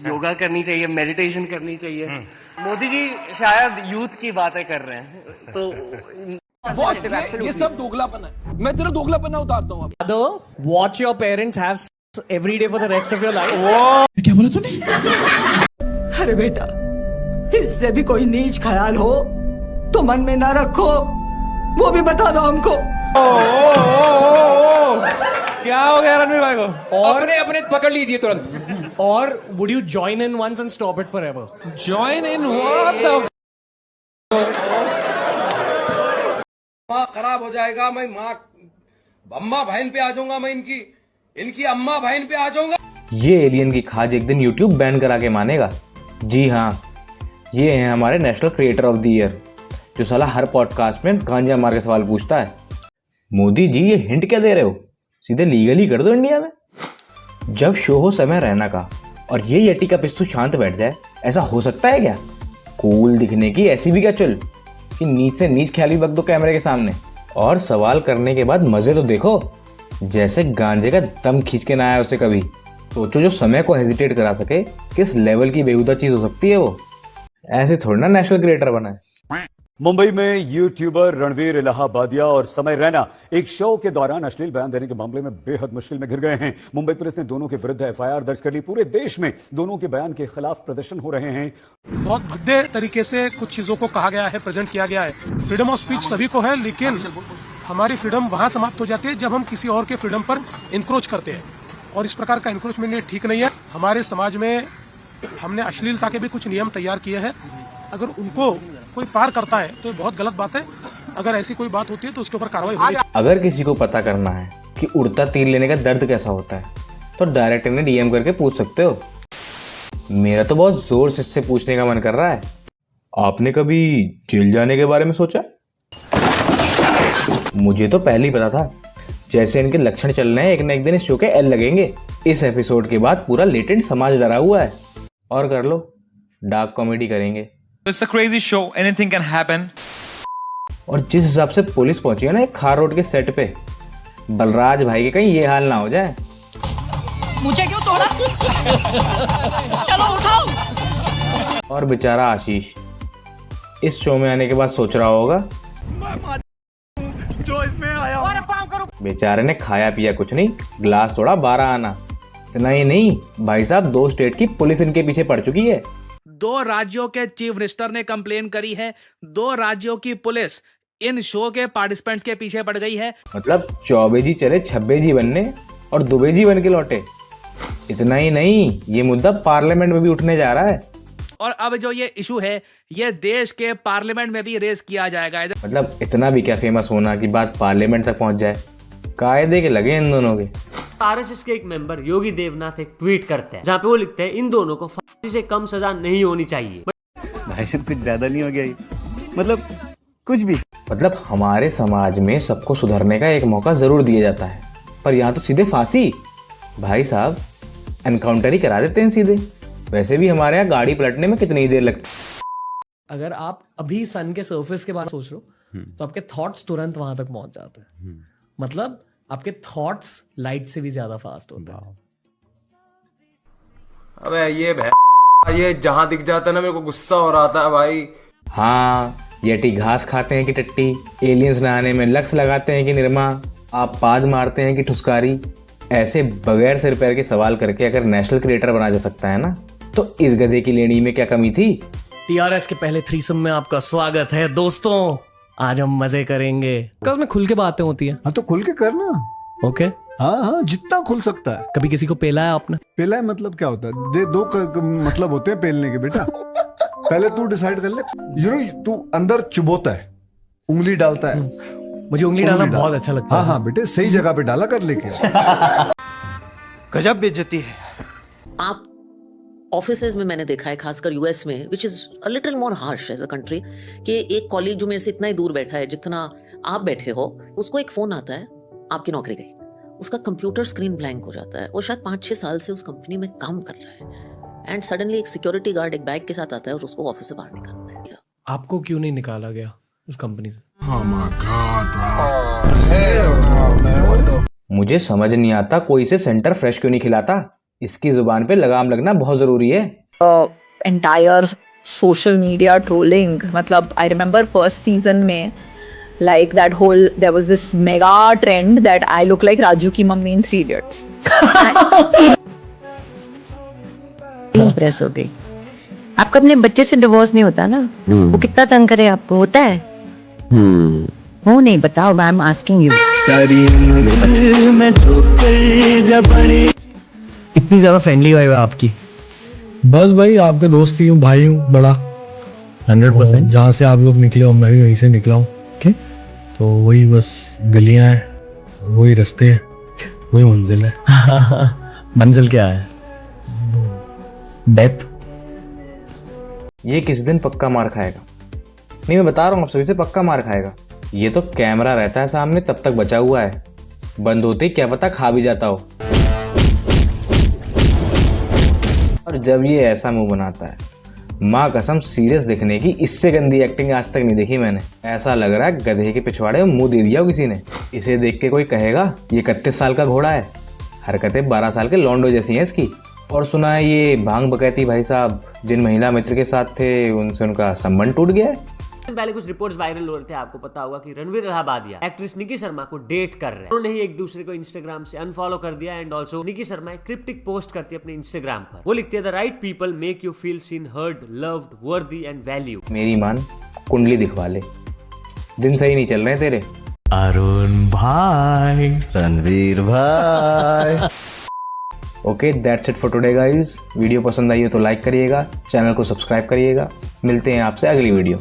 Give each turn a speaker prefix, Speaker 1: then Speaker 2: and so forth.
Speaker 1: योगा करनी चाहिए, मेडिटेशन करनी चाहिए। मोदी जी शायद यूथ की बातें कर रहे हैं, तो
Speaker 2: बॉस ये सब दोगलापन है। मैं तेरा दोगलापन उतारता हूँ अब।
Speaker 3: Watch your parents have every day for the rest of your life.
Speaker 2: क्या बोला तूने?
Speaker 4: अरे बेटा, इससे भी कोई नीच ख्याल हो तो मन में ना रखो, वो भी बता दो हमको।
Speaker 5: क्या हो गया रणवीर भाई को?
Speaker 2: और अपने पकड़ लीजिए तुरंत।
Speaker 3: और would you join in once and stop it forever?
Speaker 2: Join in what the
Speaker 6: माँ खराब हो जाएगा। मैं माँ अम्मा बहन पे आ जाऊंगा, मैं इनकी अम्मा बहन पे आ जाऊंगा।
Speaker 7: ये एलियन की खाज एक दिन यूट्यूब बैन करा के मानेगा। जी हाँ, ये है हमारे national creator of the year, जो साला हर पॉडकास्ट में गांजा मार के सवाल पूछता है। मोदी जी ये हिंट क्या दे रहे हो? सीधे लीगली कर दो इंडिया में। जब शो हो समय रैना का और ये यटी का पिस्तूल शांत बैठ जाए, ऐसा हो सकता है क्या? कूल दिखने की ऐसी भी क्या चल कि नीच से नीच ख्याली बक दो कैमरे के सामने। और सवाल करने के बाद मजे तो देखो, जैसे गांजे का दम खींच के ना आया उसे कभी। सोचो जो समय को हेजिटेट करा सके, किस लेवल की बेहुदा चीज हो सकती है वो। ऐसे थोड़ी ना नेशनल क्रिएटर बना है।
Speaker 8: मुंबई में यूट्यूबर रणवीर इलाहाबादिया और समय रैना एक शो के दौरान अश्लील बयान देने के मामले में बेहद मुश्किल में घिर गए हैं। मुंबई पुलिस ने दोनों के विरुद्ध एफआईआर दर्ज कर ली। पूरे देश में दोनों के बयान के खिलाफ प्रदर्शन हो रहे हैं।
Speaker 9: बहुत भद्दे तरीके से कुछ चीजों को कहा गया है, प्रेजेंट किया गया है। फ्रीडम ऑफ स्पीच सभी को है, लेकिन हमारी फ्रीडम वहां समाप्त हो जाती है जब हम किसी और के फ्रीडम पर इंक्रोच करते हैं, और इस प्रकार का इंक्रोचमेंट ये ठीक नहीं है। हमारे समाज में हमने अश्लीलता के भी कुछ नियम तैयार किए हैं। अगर उनको कोई पार करता है तो ये बहुत गलत बात है। अगर ऐसी कोई बात होती है तो उसके ऊपर कार्रवाई होगी।
Speaker 7: अगर किसी को पता करना है कि उड़ता तीर लेने का दर्द कैसा होता है, तो डायरेक्ट इन्हें डीएम करके पूछ सकते हो। मेरा तो बहुत जोर से इससे पूछने का मन कर रहा है, आपने कभी जेल जाने के बारे में सोचा? मुझे तो पहले ही पता था। जैसे इनके लक्षण चल रहे हैं, एक न एक दिन इस शो के एल लगेंगे। इस एपिसोड के बाद पूरा लेटेंट समाज डरा हुआ है। और कर लो, डार्क कॉमेडी करेंगे।
Speaker 5: It's a crazy show. Anything can happen.
Speaker 7: और जिस हिसाब से पुलिस पहुंची है ना एक खार रोड के सेट पे, बलराज भाई के कहीं ये हाल ना हो जाए।
Speaker 4: मुझे क्यों तोड़ा? चलो उठाओ।
Speaker 7: और बेचारा आशीष इस शो में आने के बाद सोच रहा होगा, बेचारे ने खाया पिया कुछ नहीं, ग्लास तोड़ा 12 आना। इतना ही नहीं भाई साहब, 2 स्टेट की पुलिस इनके पीछे पड़ चुकी है।
Speaker 10: 2 राज्यों के चीफ मिनिस्टर ने कंप्लेन करी है। 2 राज्यों की पुलिस इन शो के पार्टिसिपेंट्स के पीछे पड़ गई है।
Speaker 7: मतलब चौबे जी चले 26 जी बनने और दुबे जी बन के लौटे। इतना ही नहीं, ये मुद्दा पार्लियामेंट में भी उठने जा रहा है।
Speaker 10: और अब जो ये इशू है, ये देश के पार्लियामेंट में भी रेज किया जाएगा।
Speaker 7: मतलब इतना भी क्या फेमस होना कि बात पार्लियामेंट तक पहुंच जाए। कायदे के लगे इन दोनों के।
Speaker 11: आरएसएस के एक मेंबर योगी देवनाथ एक ट्वीट करते हैं जहाँ पे वो लिखते हैं, इन दोनों को फांसी से कम सजा नहीं होनी चाहिए।
Speaker 5: भाई साहब कुछ ज्यादा नहीं हो गया ये? मतलब कुछ भी।
Speaker 7: मतलब हमारे समाज में सबको सुधरने का एक मौका जरूर दिया जाता है, पर यहाँ तो सीधे फांसी। भाई साहब एनकाउंटर ही करा देते हैं सीधे। वैसे भी हमारे यहाँ गाड़ी पलटने में कितनी देर लगती।
Speaker 3: अगर आप अभी सन के सरफेस के बारे में सोच रहे हो तो आपके थॉट्स तुरंत वहां तक पहुंच जाते हैं। मतलब आपके थॉट्स लाइट से भी ज्यादा फास्ट होते हैं।
Speaker 6: अबे ये जहां दिख जाता है ना, मेरे को गुस्सा हो रहा था भाई।
Speaker 7: हाँ, यटी घास खाते हैं कि टट्टी, एलियंस नहाने में लक्स लगाते हैं कि निरमा, आप पाद मारते हैं कि ठुसकारी। ऐसे बगैर सिर पैर के सवाल करके अगर नेशनल क्रिएटर बना जा सकता है ना, तो इस गधे की लेनी में क्या कमी थी?
Speaker 3: टीआरएस के पहले थ्रीसम में आपका स्वागत है दोस्तों। आज हम मजे करेंगे। उसमें खुल के बातें होती है।
Speaker 12: हाँ तो खुल के करना।
Speaker 3: ओके।
Speaker 12: हाँ, जितना खुल सकता है।
Speaker 3: कभी किसी को पेला है आपने?
Speaker 12: पेला है मतलब क्या होता है? दो मतलब होते हैं पेलने के बेटा। पहले तू डिसाइड कर ले। तू अंदर चुबोता है, उंगली डालता है।
Speaker 3: मुझे उंगली डालना बहुत अच्छा लगता है।
Speaker 12: हाँ बेटे, सही जगह पे डाला कर लेके।
Speaker 5: गजब बेइज्जती है।
Speaker 13: आप ऑफिसेज में मैंने देखा है, खासकर यूएस में, which is a little more harsh as a country, कि एक कॉलीग जो मेरे से इतना ही दूर बैठा है जितना आप बैठे हो, उसको एक फोन आता है, आपकी नौकरी गई। उसका कंप्यूटर स्क्रीन ब्लैंक हो जाता है। वो शायद 5-6 साल से उस कंपनी में काम कर रहा है, एंड सडनली एक सिक्योरिटी गार्ड एक बैग के साथ आता है और उसको ऑफिस से बाहर निकालता है।
Speaker 3: आपको क्यों नहीं निकाला गया उस कंपनी से?
Speaker 7: मुझे समझ नहीं आता कोई से सेंटर फ्रेश क्यों नहीं खिलाता। इसकी जुबान पे लगाम लगना बहुत जरूरी है।
Speaker 14: entire social media trolling, मतलब I remember first season में like that whole there was this mega trend that I look like Raju की मम्मी in 3 Idiots.
Speaker 15: इम्प्रेस हो गई। आपका अपने बच्चे से डिवोर्स नहीं होता ना, वो कितना तंग करे आपको, होता है? वो नहीं, बताओ, आई एम आस्किंग यू।
Speaker 3: इतनी ज्यादा फ्रेंडली वाइब है आपकी।
Speaker 9: बस भाई आपके दोस्त ही हूँ, भाई हूँ बड़ा।
Speaker 3: 100%।
Speaker 9: जहाँ से आप लोग निकले हो मैं भी वहीं से निकला हूँ। तो वही बस गलियां हैं, वही रास्ते हैं, वही मंजिल है।
Speaker 3: मंजिल क्या है? डेथ।
Speaker 7: ये किस दिन पक्का मार खाएगा। नहीं, मैं बता रहा हूँ आप सभी से, पक्का मार खाएगा। ये तो कैमरा रहता है सामने तब तक बचा हुआ है, बंद होते ही क्या पता खा भी जाता हो। और जब ये ऐसा मुंह बनाता है, माँ कसम सीरियस दिखने की इससे गंदी एक्टिंग आज तक नहीं देखी मैंने। ऐसा लग रहा है गधे के पिछवाड़े में मुंह दे दिया हो किसी ने। इसे देख के कोई कहेगा ये 31 साल का घोड़ा है, हरकतें 12 साल के लौंडो जैसी हैं इसकी। और सुना है ये भांग बकैती भाई साहब जिन महिला मित्र के साथ थे उनसे उनका संबंध टूट गया है।
Speaker 11: पहले कुछ रिपोर्ट्स वायरल हो रहे थे, आपको पता होगा कि रणवीर इलाहाबादिया एक्ट्रेस निकी शर्मा को डेट कर रहे हैं। उन्होंने ही एक दूसरे को इंस्टाग्राम से अनफॉलो कर दिया एंड ऑल्सो निकी शर्मा एक क्रिप्टिक पोस्ट करती है अपने इंस्टाग्राम पर। वो लिखती है, the right people make you feel seen, heard, loved, वर्दी एंड वैल्यू।
Speaker 7: मेरी मान कुंडली दिखवा ले, दिन सही नहीं चल रहे तेरे।
Speaker 5: अरुण भाई, रणवीर भाई।
Speaker 7: Okay, that's it for today guys. Video पसंद आई हो तो लाइक करिएगा, चैनल को सब्सक्राइब करिएगा। मिलते हैं आपसे अगली वीडियो।